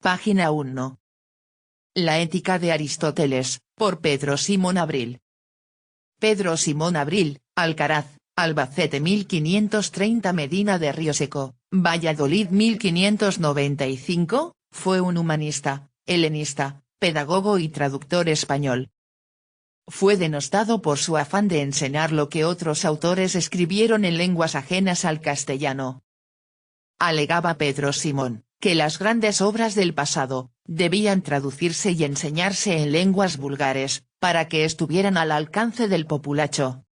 Página 1. La ética de Aristóteles, por Pedro Simón Abril. Pedro Simón Abril, Alcaraz, Albacete 1530 Medina de Rioseco, Valladolid 1595, fue un humanista, helenista, pedagogo y traductor español. Fue denostado por su afán de enseñar lo que otros autores escribieron en lenguas ajenas al castellano. Alegaba Pedro Simón, que las grandes obras del pasado, debían traducirse y enseñarse en lenguas vulgares, para que estuvieran al alcance del populacho.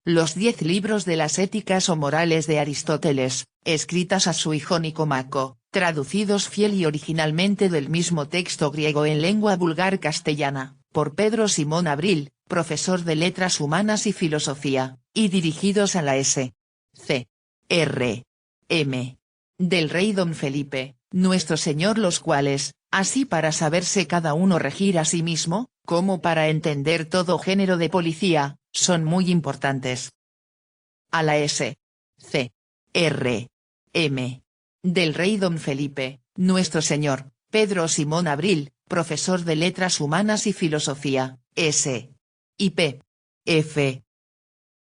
Los 10 libros de las éticas o morales de Aristóteles, escritas a su hijo Nicomaco, traducidos fiel y originalmente del mismo texto griego en lengua vulgar castellana, por Pedro Simón Abril, profesor de Letras Humanas y Filosofía, y dirigidos a la S.C. R. M. del rey don Felipe, nuestro señor, los cuales, así para saberse cada uno regir a sí mismo, como para entender todo género de policía, son muy importantes. A la S.C. R. M. del rey don Felipe, nuestro señor, Pedro Simón Abril, profesor de Letras Humanas y Filosofía, S. y P. F.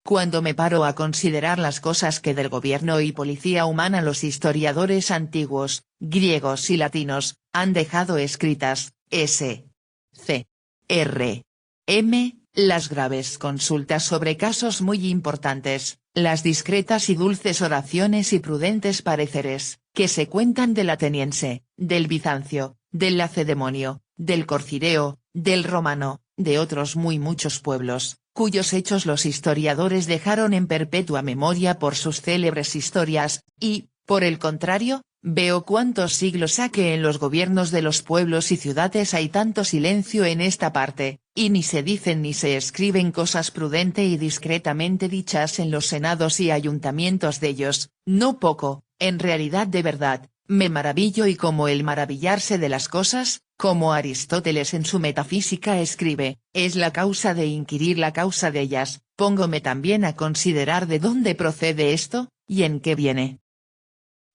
Cuando me paro a considerar las cosas que del gobierno y policía humana los historiadores antiguos, griegos y latinos, han dejado escritas, S. C. R. M., las graves consultas sobre casos muy importantes, las discretas y dulces oraciones y prudentes pareceres, que se cuentan del ateniense, del bizancio, del lacedemonio, del corcireo, del romano, de otros muy muchos pueblos, cuyos hechos los historiadores dejaron en perpetua memoria por sus célebres historias, y, por el contrario, veo cuántos siglos ha que en los gobiernos de los pueblos y ciudades hay tanto silencio en esta parte, y ni se dicen ni se escriben cosas prudente y discretamente dichas en los senados y ayuntamientos de ellos, no poco, en realidad de verdad, me maravillo y como el maravillarse de las cosas, como Aristóteles en su Metafísica escribe, es la causa de inquirir la causa de ellas, póngome también a considerar de dónde procede esto, y en qué viene.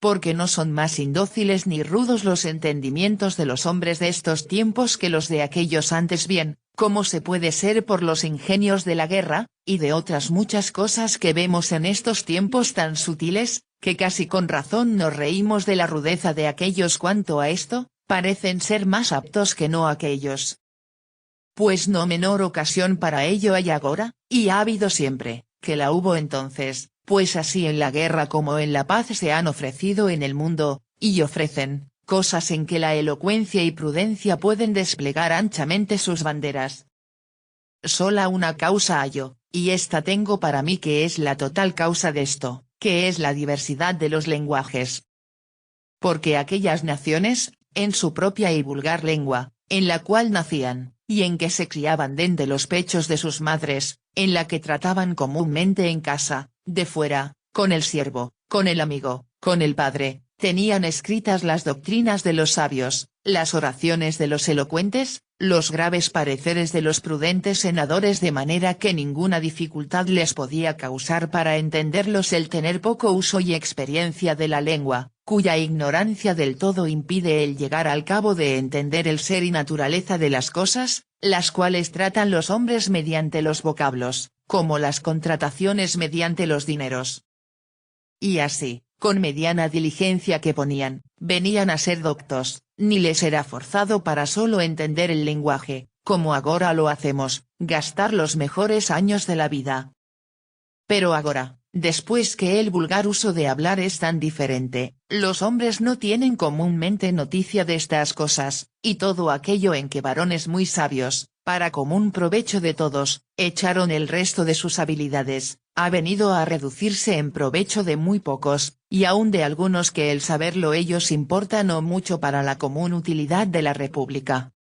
Porque no son más indóciles ni rudos los entendimientos de los hombres de estos tiempos que los de aquellos antes bien, como se puede ser por los ingenios de la guerra, y de otras muchas cosas que vemos en estos tiempos tan sutiles, que casi con razón nos reímos de la rudeza de aquellos cuanto a esto, parecen ser más aptos que no aquellos. Pues no menor ocasión para ello hay agora, y ha habido siempre, que la hubo entonces, pues así en la guerra como en la paz se han ofrecido en el mundo, y ofrecen, cosas en que la elocuencia y prudencia pueden desplegar anchamente sus banderas. Sola una causa hallo, y esta tengo para mí que es la total causa de esto, que es la diversidad de los lenguajes. Porque aquellas naciones, en su propia y vulgar lengua, en la cual nacían, y en que se criaban dende los pechos de sus madres, en la que trataban comúnmente en casa, de fuera, con el siervo, con el amigo, con el padre, tenían escritas las doctrinas de los sabios, las oraciones de los elocuentes, los graves pareceres de los prudentes senadores, de manera que ninguna dificultad les podía causar para entenderlos el tener poco uso y experiencia de la lengua, cuya ignorancia del todo impide el llegar al cabo de entender el ser y naturaleza de las cosas, las cuales tratan los hombres mediante los vocablos, como las contrataciones mediante los dineros. Y así, con mediana diligencia que ponían, venían a ser doctos, ni les era forzado para solo entender el lenguaje, como agora lo hacemos, gastar los mejores años de la vida. Pero agora, después que el vulgar uso de hablar es tan diferente, los hombres no tienen comúnmente noticia de estas cosas, y todo aquello en que varones muy sabios, para común provecho de todos, echaron el resto de sus habilidades, ha venido a reducirse en provecho de muy pocos, y aun de algunos que el saberlo ellos importa no mucho para la común utilidad de la República.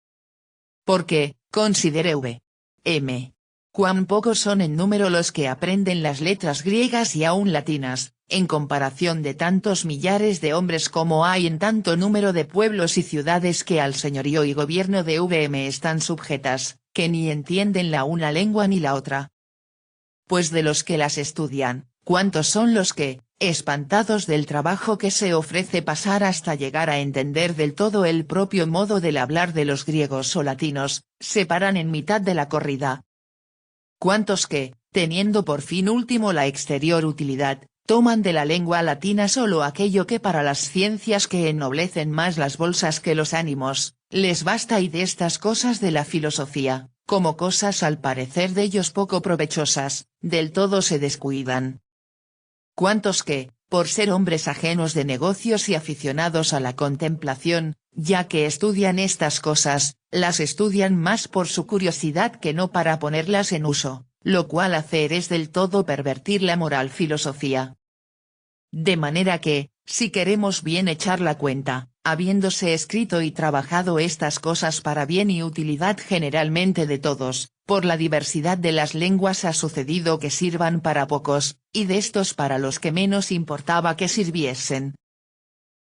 Porque, considere v.m. cuán pocos son en número los que aprenden las letras griegas y aun latinas, en comparación de tantos millares de hombres como hay en tanto número de pueblos y ciudades que al señorío y gobierno de V.M. están sujetas, que ni entienden la una lengua ni la otra. Pues de los que las estudian, ¿Cuántos son los que, espantados del trabajo que se ofrece pasar hasta llegar a entender del todo el propio modo del hablar de los griegos o latinos, se paran en mitad de la corrida? ¿Cuántos que, teniendo por fin último la exterior utilidad, toman de la lengua latina solo aquello que para las ciencias que ennoblecen más las bolsas que los ánimos, les basta, y de estas cosas de la filosofía, como cosas al parecer de ellos poco provechosas, del todo se descuidan? ¿Cuántos que, por ser hombres ajenos de negocios y aficionados a la contemplación, ya que estudian estas cosas, las estudian más por su curiosidad que no para ponerlas en uso, lo cual hacer es del todo pervertir la moral filosofía? De manera que, si queremos bien echar la cuenta, habiéndose escrito y trabajado estas cosas para bien y utilidad generalmente de todos, por la diversidad de las lenguas ha sucedido que sirvan para pocos, y de estos para los que menos importaba que sirviesen.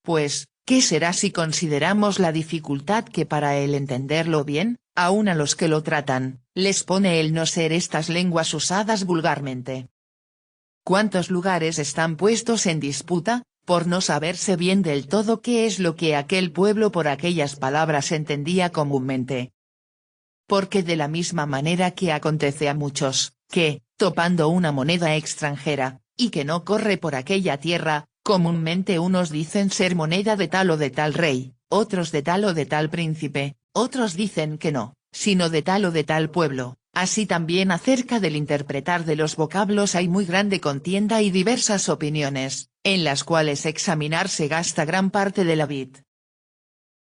Pues, ¿qué será si consideramos la dificultad que para el entenderlo bien, aun a los que lo tratan, les pone el no ser estas lenguas usadas vulgarmente? ¿Cuántos lugares están puestos en disputa, por no saberse bien del todo qué es lo que aquel pueblo por aquellas palabras entendía comúnmente? Porque de la misma manera que acontece a muchos, que, topando una moneda extranjera, y que no corre por aquella tierra, comúnmente unos dicen ser moneda de tal o de tal rey, otros de tal o de tal príncipe, otros dicen que no, sino de tal o de tal pueblo. Así también acerca del interpretar de los vocablos hay muy grande contienda y diversas opiniones, en las cuales examinar se gasta gran parte de la vid.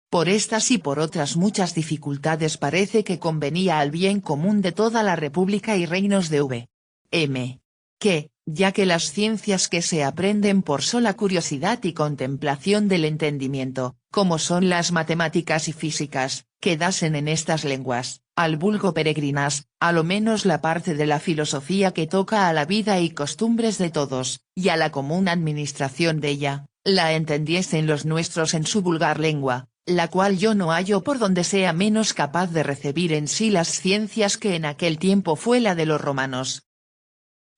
Por estas y por otras muchas dificultades parece que convenía al bien común de toda la República y reinos de V.M. que, ya que las ciencias que se aprenden por sola curiosidad y contemplación del entendimiento, como son las matemáticas y físicas, quedasen en estas lenguas, al vulgo peregrinas, a lo menos la parte de la filosofía que toca a la vida y costumbres de todos, y a la común administración de ella, la entendiesen los nuestros en su vulgar lengua, la cual yo no hallo por donde sea menos capaz de recibir en sí las ciencias que en aquel tiempo fue la de los romanos.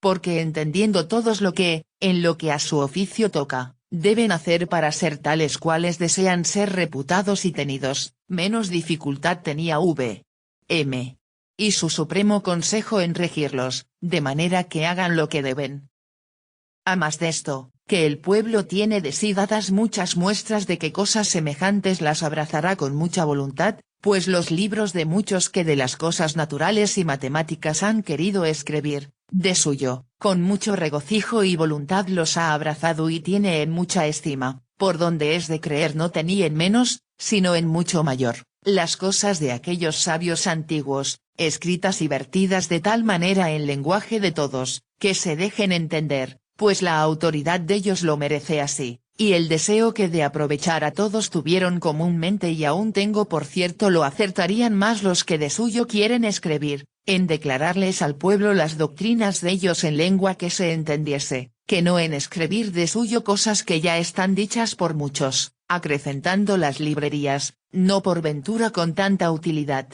Porque entendiendo todos lo que, en lo que a su oficio toca, deben hacer para ser tales cuales desean ser reputados y tenidos, menos dificultad tenía V.M. y su supremo consejo en regirlos, de manera que hagan lo que deben. A más de esto, que el pueblo tiene de sí dadas muchas muestras de que cosas semejantes las abrazará con mucha voluntad, pues los libros de muchos que de las cosas naturales y matemáticas han querido escribir, de suyo, con mucho regocijo y voluntad los ha abrazado y tiene en mucha estima, por donde es de creer no tenía en menos, sino en mucho mayor, las cosas de aquellos sabios antiguos, escritas y vertidas de tal manera en lenguaje de todos, que se dejen entender, pues la autoridad de ellos lo merece así, y el deseo que de aprovechar a todos tuvieron comúnmente y aún tengo por cierto lo acertarían más los que de suyo quieren escribir, en declararles al pueblo las doctrinas de ellos en lengua que se entendiese, que no en escribir de suyo cosas que ya están dichas por muchos, acrecentando las librerías, no por ventura con tanta utilidad.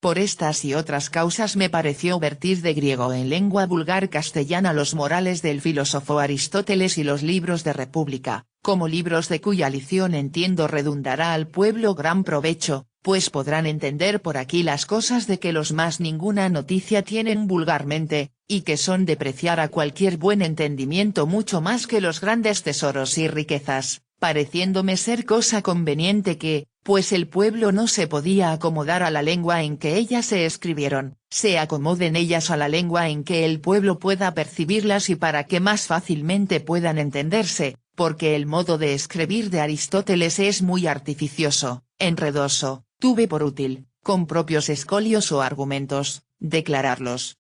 Por estas y otras causas me pareció vertir de griego en lengua vulgar castellana los morales del filósofo Aristóteles y los libros de República, como libros de cuya lición entiendo redundará al pueblo gran provecho, pues podrán entender por aquí las cosas de que los más ninguna noticia tienen vulgarmente, y que son de preciar a cualquier buen entendimiento mucho más que los grandes tesoros y riquezas, pareciéndome ser cosa conveniente que, pues el pueblo no se podía acomodar a la lengua en que ellas se escribieron, se acomoden ellas a la lengua en que el pueblo pueda percibirlas y para que más fácilmente puedan entenderse, porque el modo de escribir de Aristóteles es muy artificioso, enredoso, tuve por útil, con propios escolios o argumentos, declararlos.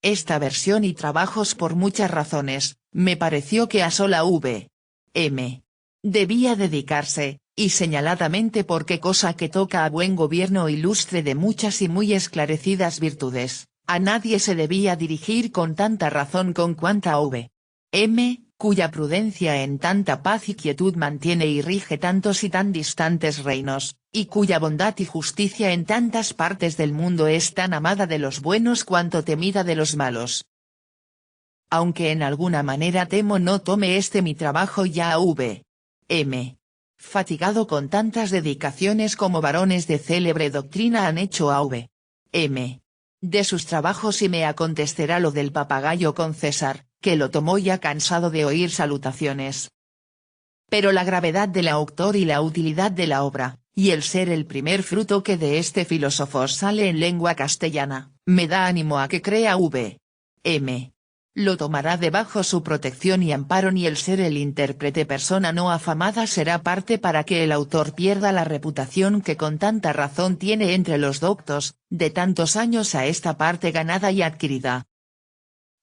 Esta versión y trabajos por muchas razones, me pareció que a sola V.M. debía dedicarse, y señaladamente porque cosa que toca a buen gobierno ilustre de muchas y muy esclarecidas virtudes, a nadie se debía dirigir con tanta razón con cuanta V.M., cuya prudencia en tanta paz y quietud mantiene y rige tantos y tan distantes reinos, y cuya bondad y justicia en tantas partes del mundo es tan amada de los buenos cuanto temida de los malos. aunque en alguna manera temo no tome este mi trabajo ya v.m. fatigado con tantas dedicaciones como varones de célebre doctrina han hecho a v.m. de sus trabajos y me acontecerá lo del papagayo con César, que lo tomó ya cansado de oír salutaciones. Pero la gravedad del autor y la utilidad de la obra, y el ser el primer fruto que de este filósofo sale en lengua castellana, me da ánimo a que crea v.m. lo tomará debajo su protección y amparo, ni el ser el intérprete persona no afamada será parte para que el autor pierda la reputación que con tanta razón tiene entre los doctos, de tantos años a esta parte ganada y adquirida.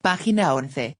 Página 11.